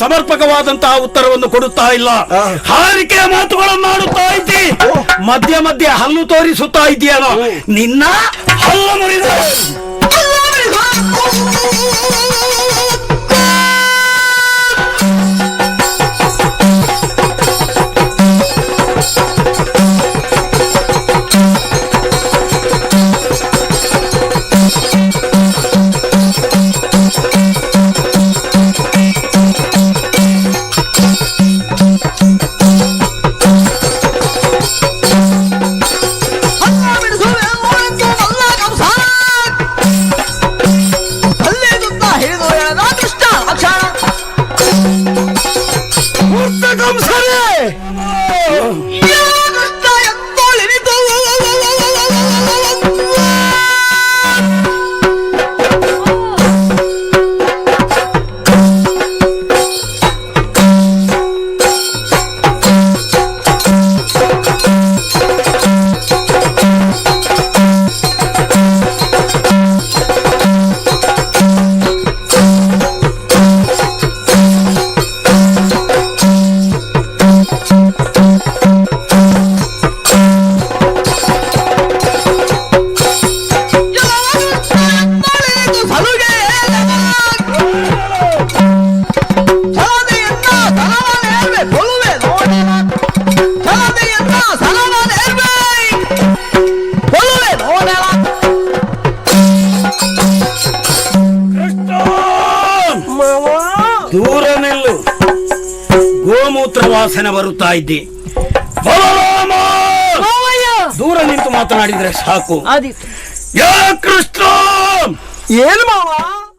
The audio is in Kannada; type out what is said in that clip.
ಸಮರ್ಪಕವಾದಂತಹ ಉತ್ತರವನ್ನು ಕೊಡುತ್ತಾ ಇಲ್ಲ. ಹಾರಿಕೆಯ ಮಾತುಗಳನ್ನು ಆಡುತ್ತಾ ಇದ್ದಿ, ಮಧ್ಯ ಮಧ್ಯೆ ಹಲ್ಲು ತೋರಿಸುತ್ತಾ ಇದೆಯೇನೋ. ನಿನ್ನ ಹಲ್ಲು ಮುರಿದ ದೂರ ನಿಲ್ಲು. ಗೋಮೂತ್ರ ವಾಸನೆ ಬರುತ್ತಾ ಇದ್ದಿ. ದೂರ ನಿಂತು ಮಾತನಾಡಿದ್ರೆ ಸಾಕು. ಏನು ಮಾವ?